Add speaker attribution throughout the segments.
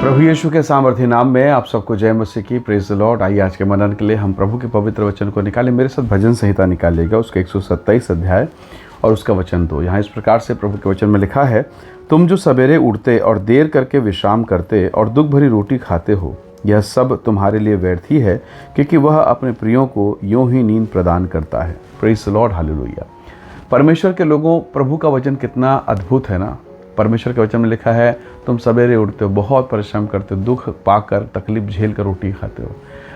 Speaker 1: प्रभु यीशु के सामर्थ्य नाम में आप सबको जय मसीह की। Praise the Lord. आइए आज के मनन के लिए हम प्रभु के पवित्र वचन को निकालें। मेरे साथ भजन संहिता निकालिएगा, उसके 127 अध्याय और उसका वचन 2। यहाँ इस प्रकार से प्रभु के वचन में लिखा है, तुम जो सवेरे उठते और देर करके विश्राम करते और दुख भरी रोटी खाते हो, यह सब तुम्हारे लिए व्यर्थ ही है, क्योंकि वह अपने प्रियों को यूं ही नींद प्रदान करता है। Praise the Lord, hallelujah. परमेश्वर के लोगों, प्रभु का वचन कितना अद्भुत है ना। परमेश्वर के वचन में लिखा है, तुम सवेरे उठते हो, बहुत परिश्रम करते हो, दुख पाकर तकलीफ झेल कर रोटी खाते हो।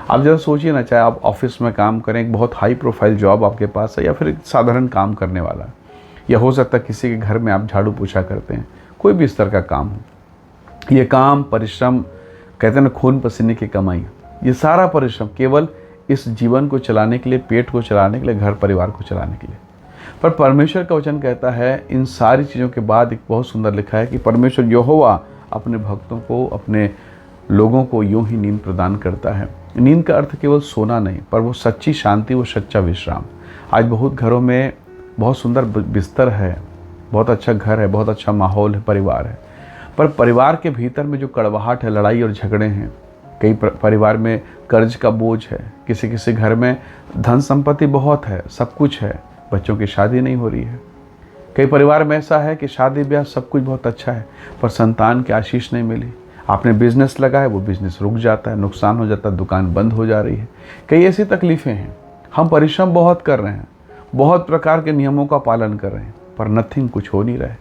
Speaker 1: आप जरा सोचिए ना, चाहे आप ऑफिस में काम करें, एक बहुत हाई प्रोफाइल जॉब आपके पास है, या फिर एक साधारण काम करने वाला, या हो सकता है किसी के घर में आप झाड़ू पोछा करते हैं, कोई भी इस तरह का काम हो। ये काम, परिश्रम, कहते हैं ना खून पसीने की कमाई, ये सारा परिश्रम केवल इस जीवन को चलाने के लिए, पेट को चलाने के लिए, घर परिवार को चलाने के लिए। पर परमेश्वर का वचन कहता है, इन सारी चीज़ों के बाद एक बहुत सुंदर लिखा है कि परमेश्वर यहोवा अपने भक्तों को, अपने लोगों को यूं ही नींद प्रदान करता है। नींद का अर्थ केवल सोना नहीं, पर वो सच्ची शांति, वो सच्चा विश्राम। आज बहुत घरों में बहुत सुंदर बिस्तर है, बहुत अच्छा घर है, बहुत अच्छा माहौल है, परिवार है, पर परिवार के भीतर में जो कड़वाहट है, लड़ाई और झगड़े हैं। कई परिवार में कर्ज का बोझ है, किसी किसी घर में धन संपत्ति बहुत है, सब कुछ है, बच्चों की शादी नहीं हो रही है। कई परिवार में ऐसा है कि शादी ब्याह सब कुछ बहुत अच्छा है, पर संतान की आशीष नहीं मिली। आपने बिजनेस लगाया, वो बिजनेस रुक जाता है, नुकसान हो जाता है, दुकान बंद हो जा रही है। कई ऐसी तकलीफ़ें हैं। हम परिश्रम बहुत कर रहे हैं, बहुत प्रकार के नियमों का पालन कर रहे हैं, पर नथिंग, कुछ हो नहीं रहा है।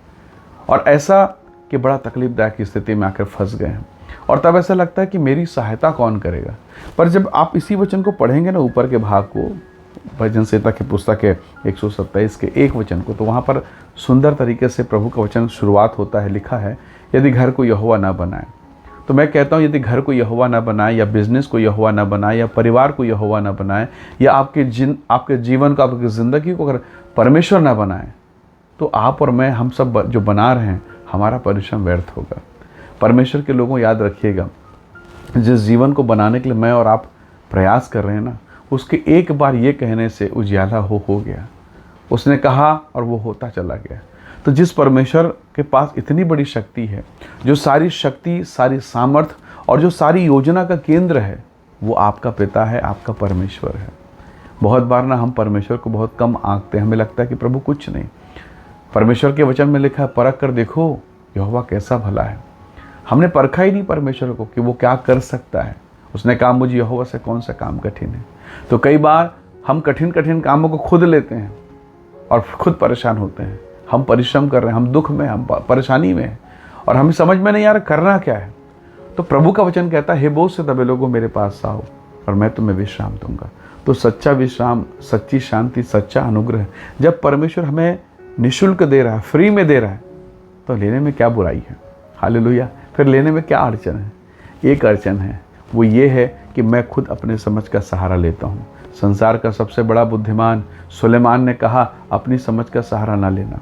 Speaker 1: और ऐसा कि बड़ा तकलीफदायक स्थिति में आकर फंस गए हैं, और तब ऐसा लगता है कि मेरी सहायता कौन करेगा। पर जब आप इसी वचन को पढ़ेंगे ना, ऊपर के भाग को, भजन संहिता की पुस्तक के 127 के 1 वचन को, तो वहाँ पर सुंदर तरीके से प्रभु का वचन शुरुआत होता है। लिखा है, यदि घर को यहोवा ना बनाए। तो मैं कहता हूँ, यदि घर को यहोवा ना बनाए, या बिजनेस को यहोवा ना बनाए, या परिवार को यहोवा ना बनाए, या आपके जीवन को, आपकी ज़िंदगी को अगर परमेश्वर ना बनाए, तो आप और मैं, हम सब जो बना रहे हैं, हमारा परिश्रम व्यर्थ होगा। परमेश्वर के लोगों, याद रखिएगा, जिस जीवन को बनाने के लिए मैं और आप प्रयास कर रहे हैं ना, उसके एक बार ये कहने से उजियाला हो गया। उसने कहा और वो होता चला गया। तो जिस परमेश्वर के पास इतनी बड़ी शक्ति है, जो सारी शक्ति, सारी सामर्थ और जो सारी योजना का केंद्र है, वो आपका पिता है, आपका परमेश्वर है। बहुत बार ना हम परमेश्वर को बहुत कम आंकते हैं, हमें लगता है कि प्रभु कुछ नहीं। परमेश्वर के वचन में लिखा है, परख कर देखो यहोवा कैसा भला है। हमने परखा ही नहीं परमेश्वर को कि वो क्या कर सकता है। उसने कहा, मुझे यहोवा से कौन सा काम कठिन है। तो कई बार हम कठिन कठिन कामों को खुद लेते हैं और खुद परेशान होते हैं। हम परिश्रम कर रहे हैं, हम दुख में, हम परेशानी में हैं, और हमें समझ में नहीं आ रहा करना क्या है। तो प्रभु का वचन कहता है, हे बोझ से दबे लोगों, मेरे पास आओ और मैं तुम्हें विश्राम दूंगा। तो सच्चा विश्राम, सच्ची शांति, सच्चा अनुग्रह जब परमेश्वर हमें निःशुल्क दे रहा है, फ्री में दे रहा है, तो लेने में क्या बुराई है। हालेलुया। फिर लेने में क्या अड़चन है? एक अड़चन है, वो ये है कि मैं खुद अपने समझ का सहारा लेता हूँ। संसार का सबसे बड़ा बुद्धिमान सुलेमान ने कहा, अपनी समझ का सहारा ना लेना।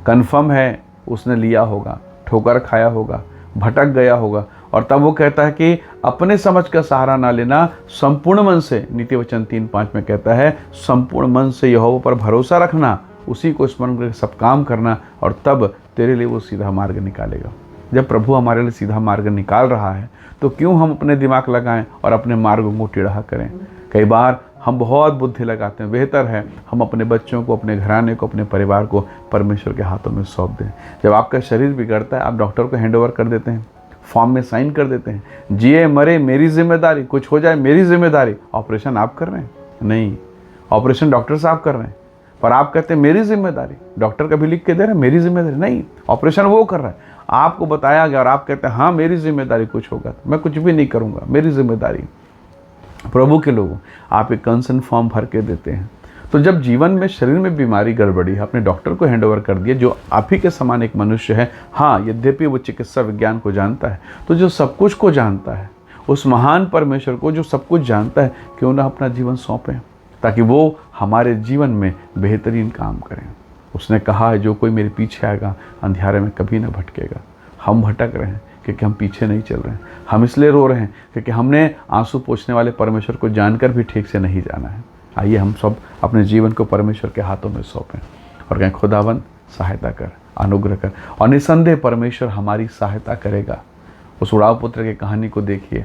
Speaker 1: कन्फर्म है उसने लिया होगा, ठोकर खाया होगा, भटक गया होगा, और तब वो कहता है कि अपने समझ का सहारा ना लेना, संपूर्ण मन से, नीति वचन 3:5 में कहता है, संपूर्ण मन से यहोवा पर भरोसा रखना, उसी को स्मरण करके सब काम करना, और तब तेरे लिए वो सीधा मार्ग निकालेगा। जब प्रभु हमारे लिए सीधा मार्ग निकाल रहा है, तो क्यों हम अपने दिमाग लगाएं और अपने मार्गों को टेढ़ा करें। कई बार हम बहुत बुद्धि लगाते हैं। बेहतर है हम अपने बच्चों को, अपने घराने को, अपने परिवार को परमेश्वर के हाथों में सौंप दें। जब आपका शरीर बिगड़ता है, आप डॉक्टर को हैंडओवर कर देते हैं, फॉर्म में साइन कर देते हैं, जिए मरे मेरी जिम्मेदारी, कुछ हो जाए मेरी जिम्मेदारी। ऑपरेशन आप कर रहे हैं? नहीं, ऑपरेशन डॉक्टर साहब कर रहे हैं, पर आप कहते हैं मेरी जिम्मेदारी। डॉक्टर कभी लिख के दे रहे हैं मेरी जिम्मेदारी? नहीं, ऑपरेशन वो कर रहा है, आपको बताया गया, और आप कहते हैं हाँ मेरी जिम्मेदारी, कुछ होगा तो मैं कुछ भी नहीं करूँगा, मेरी जिम्मेदारी। प्रभु के लोगों, आप एक कंसर्न फॉर्म भर के देते हैं। तो जब जीवन में, शरीर में बीमारी गड़बड़ी है, आपने डॉक्टर को हैंडओवर कर दिया, जो आप ही के समान एक मनुष्य है। हाँ, यद्यपि वो चिकित्सा विज्ञान को जानता है, तो जो सब कुछ को जानता है, उस महान परमेश्वर को जो सब कुछ जानता है, क्यों ना अपना जीवन सौंपें, ताकि वो हमारे जीवन में बेहतरीन काम करें। उसने कहा है, जो कोई मेरे पीछे आएगा अंधियारे में कभी ना भटकेगा। हम भटक रहे हैं क्योंकि हम पीछे नहीं चल रहे हैं। हम इसलिए रो रहे हैं क्योंकि हमने आंसू पोंछने वाले परमेश्वर को जानकर भी ठीक से नहीं जाना है। आइए हम सब अपने जीवन को परमेश्वर के हाथों में सौंपें और कहें, खुदावन सहायता कर, अनुग्रह कर। और निसंदेह परमेश्वर हमारी सहायता करेगा। उस उड़ाव पुत्र की कहानी को देखिए,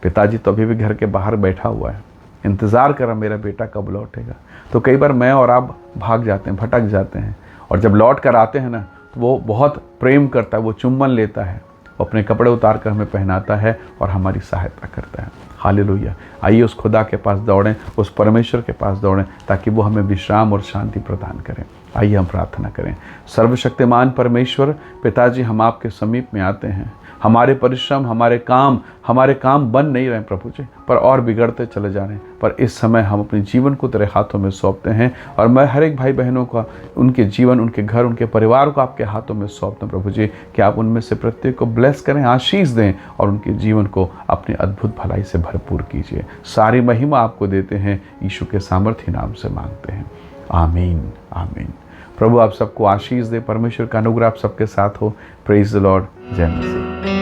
Speaker 1: पिताजी तो अभी भी घर के बाहर बैठा हुआ है, इंतज़ार कर रहा मेरा बेटा कब लौटेगा। तो कई बार मैं और आप भाग जाते हैं, भटक जाते हैं, और जब लौट कर आते हैं ना तो वो बहुत प्रेम करता है, वो चुम्बन लेता है, वो अपने कपड़े उतार कर हमें पहनाता है और हमारी सहायता करता है। हालेलुया। आइए उस खुदा के पास दौड़ें, उस परमेश्वर के पास दौड़ें, ताकि वो हमें विश्राम और शांति प्रदान करें। आइए हम प्रार्थना करें। सर्वशक्तिमान परमेश्वर पिताजी, हम आपके समीप में आते हैं। हमारे परिश्रम, हमारे काम बन नहीं रहे प्रभु जी, पर और बिगड़ते चले जा रहे हैं। पर इस समय हम अपने जीवन को तेरे हाथों में सौंपते हैं, और मैं हर एक भाई बहनों का, उनके जीवन, उनके घर, उनके परिवार को आपके हाथों में सौंपते हैं प्रभु जी, कि आप उनमें से प्रत्येक को ब्लेस करें, आशीष दें, और उनके जीवन को अपनी अद्भुत भलाई से भरपूर कीजिए। सारी महिमा आपको देते हैं, यीशु के सामर्थ्य नाम से मांगते हैं, आमीन आमीन। प्रभु आप सबको आशीष दे, परमेश्वर का अनुग्रह आप सबके साथ हो। Praise the Lord. जय मसीह।